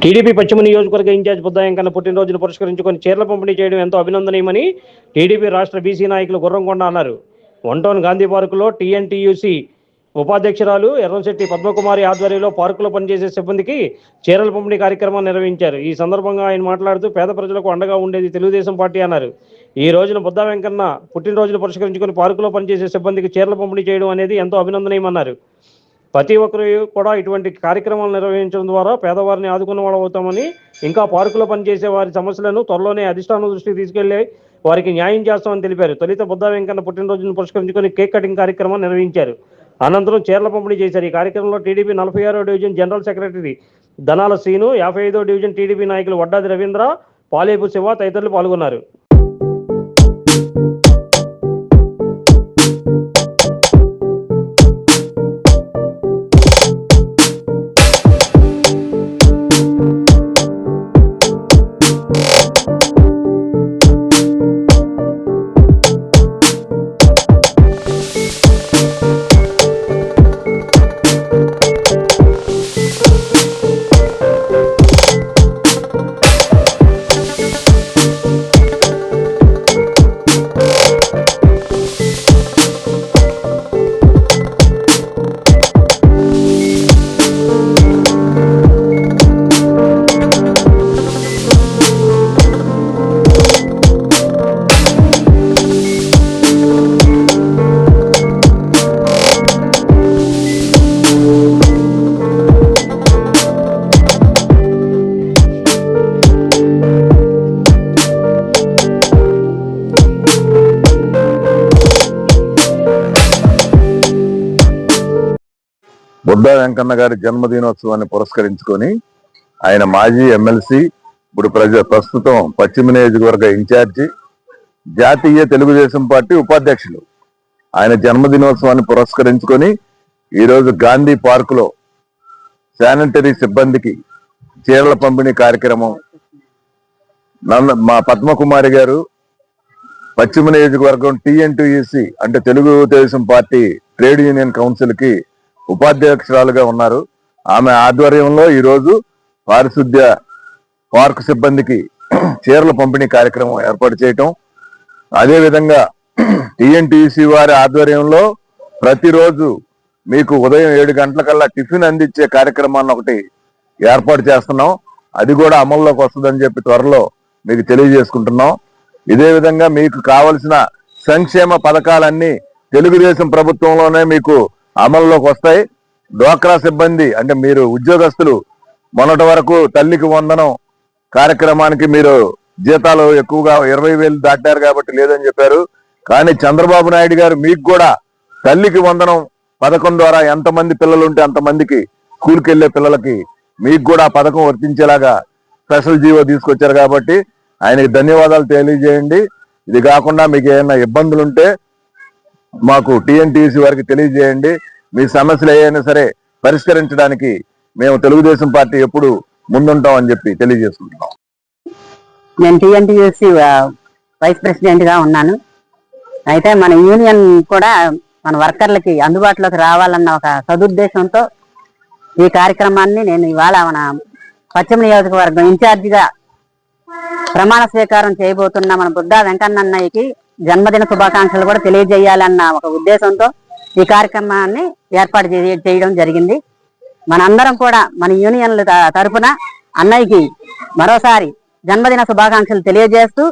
TDP పశ్చిమ నియోజకవర్గ incharge Buddha Venkanna పుట్టినరోజును పురస్కరించుకొని చీరల పంపిణీ చేయడం ఎంతో అభినందనీయమని టీడీపీ రాష్ట్ర బీసీ నాయకులు గుర్రంకొండ అన్నారు. వన్ టౌన్ గాంధీ పార్కులో టీఎన్టీయూసీ ఉపాధ్యక్షురాలు ఎర్రంశెట్టి పద్మకుమారి ఆధ్వర్యంలో పార్కులో పనిచేసే సిబ్బందికి చీరల పంపిణీ కార్యక్రమాన్ని నిర్వహించారు. ఈ సందర్భంగా ఆయన మాట్లాడుతూ పేద ప్రజలకు అండగా ఉండేది తెలుగుదేశం పార్టీ అన్నారు. ఈ రోజున బుద్ధా వెంకన్న పుట్టినరోజును పురస్కరించుకొని పార్కులో పనిచేసే సిబ్బందికి చీరల పంపిణీ చేయడం అనేది ఎంతో అభినందనీయమన్నారు. ప్రతి ఒక్కరు కూడా ఇటువంటి కార్యక్రమాలు నిర్వహించడం ద్వారా పేదవారిని ఆదుకున్న వాళ్ళు అవుతామని, ఇంకా పార్కులో పనిచేసే వారి సమస్యలను త్వరలోనే అధిష్టానం దృష్టికి తీసుకెళ్లి వారికి న్యాయం చేస్తామని తెలిపారు. తొలుత బుద్ధా వెంకన్న పుట్టినరోజును పురస్కరించుకొని కేక్ కటింగ్ కార్యక్రమం నిర్వహించారు. అనంతరం చీరల పంపిణీ చేశారు. ఈ కార్యక్రమంలో టీడీపీ 46వ division general secretary Dhanala Srinu, 55వ డివిజన్ టీడీపీ నాయకులు వడ్డాది రవీంద్ర, పాలేపు శివ తదితరులు పాల్గొన్నారు. బుద్ధా వెంకన్న గారి జన్మదినోత్సవాన్ని పురస్కరించుకొని ఆయన మాజీ ఎమ్మెల్సీ, ఇప్పుడు ప్రస్తుతం పశ్చిమ నియోజకవర్గ ఇన్ఛార్జి, జాతీయ తెలుగుదేశం పార్టీ ఉపాధ్యక్షులు. ఆయన జన్మదినోత్సవాన్ని పురస్కరించుకొని ఈరోజు గాంధీ పార్కులో శానిటరీ సిబ్బందికి చీరల పంపిణీ కార్యక్రమం మా పద్మకుమారి గారు పశ్చిమ నియోజకవర్గం టీఎన్టీయూసీ అంటే Telugu Desam party trade union council కి ఉపాధ్యక్షురాలుగా ఉన్నారు. ఆమె ఆధ్వర్యంలో ఈరోజు పారిశుద్ధ్య పార్కు సిబ్బందికి చీరల పంపిణీ కార్యక్రమం ఏర్పాటు చేయటం, అదేవిధంగా టీఎన్టీసీ వారి ఆధ్వర్యంలో ప్రతిరోజు మీకు ఉదయం 7 గంటలకల్లా టిఫిన్ అందించే కార్యక్రమాన్ని ఒకటి ఏర్పాటు చేస్తున్నాం. అది కూడా అమల్లోకి వస్తుందని చెప్పి త్వరలో మీకు తెలియజేసుకుంటున్నాం. ఇదే విధంగా మీకు కావలసిన సంక్షేమ పథకాలన్నీ తెలుగుదేశం ప్రభుత్వంలోనే మీకు అమల్లోకి వస్తాయి. డ్వాక్రా సిబ్బంది అంటే మీరు ఉద్యోగస్తులు మొన్నటి వరకు తల్లికి వందనం కార్యక్రమానికి మీరు జీతాలు ఎక్కువగా 20,000 దాటారు కాబట్టి లేదని చెప్పారు. కానీ చంద్రబాబు నాయుడు గారు మీకు కూడా తల్లికి వందనం పథకం ద్వారా ఎంతమంది పిల్లలు ఉంటే అంతమందికి స్కూల్కి వెళ్ళే పిల్లలకి మీకు కూడా ఆ పథకం వర్తించేలాగా స్పెషల్ జీవో తీసుకొచ్చారు కాబట్టి ఆయనకి ధన్యవాదాలు తెలియజేయండి. ఇది కాకుండా మీకు ఏమైనా ఇబ్బందులు ఉంటే మాకు టీఎన్టీసీ వారికి తెలియజేయండి. మీ సమస్యలు ఏవైనా సరే పరిష్కరించడానికి మేము తెలుగుదేశం పార్టీ ఎప్పుడు ముందుంటాం అని చెప్పి తెలియజేసుకుంటున్నాం. నేను టీఎన్టీయూసీ వైస్ ప్రెసిడెంట్ గా ఉన్నాను. అయితే మన యూనియన్ కూడా మన వర్కర్లకి అందుబాటులోకి రావాలన్న ఒక సదుద్దేశంతో ఈ కార్యక్రమాన్ని నేను ఇవాళ మన పశ్చిమ నియోజకవర్గం ఇన్ఛార్జిగా ప్రమాణ స్వీకారం చేయబోతున్న మన బుద్ధా వెంకన్నయ్యకి జన్మదిన శుభాకాంక్షలు కూడా తెలియజేయాలన్న ఒక ఉద్దేశంతో ఈ కార్యక్రమాన్ని ఏర్పాటు చేయడం జరిగింది. మనందరం కూడా మన యూనియన్ల తరఫున అన్నయ్యకి మరోసారి జన్మదిన శుభాకాంక్షలు తెలియజేస్తూ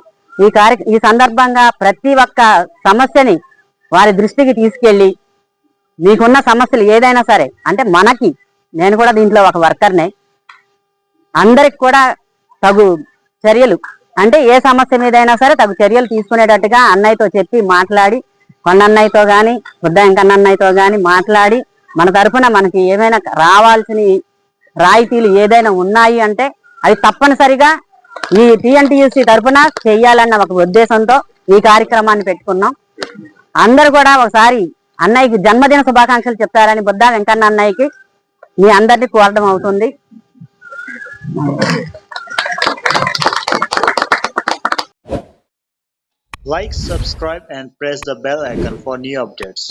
ఈ సందర్భంగా ప్రతి ఒక్క సమస్యని వారి దృష్టికి తీసుకెళ్లి మీకున్న సమస్యలు ఏదైనా సరే అంటే నేను కూడా దీంట్లో ఒక వర్కర్నే, అందరికి కూడా తగు చర్యలు అంటే ఏ సమస్య మీదైనా సరే తగు చర్యలు తీసుకునేటట్టుగా అన్నయ్యతో చెప్పి మాట్లాడి, కొండన్నయ్యతో కానీ బుద్ధా వెంకన్న అన్నయ్యతో కానీ మాట్లాడి మన తరఫున మనకి ఏమైనా రావాల్సిన రాయితీలు ఏదైనా ఉన్నాయి అంటే అది తప్పనిసరిగా ఈ టీఎన్టీయూసీ తరఫున చెయ్యాలన్న ఒక ఉద్దేశంతో ఈ కార్యక్రమాన్ని పెట్టుకున్నాం. అందరూ కూడా ఒకసారి అన్నయ్యకి జన్మదిన శుభాకాంక్షలు చెప్తారని బుద్ధా వెంకన్న అన్నయ్యకి మీ అందరినీ కోరడం అవుతుంది. Like, subscribe and press the bell icon for new updates.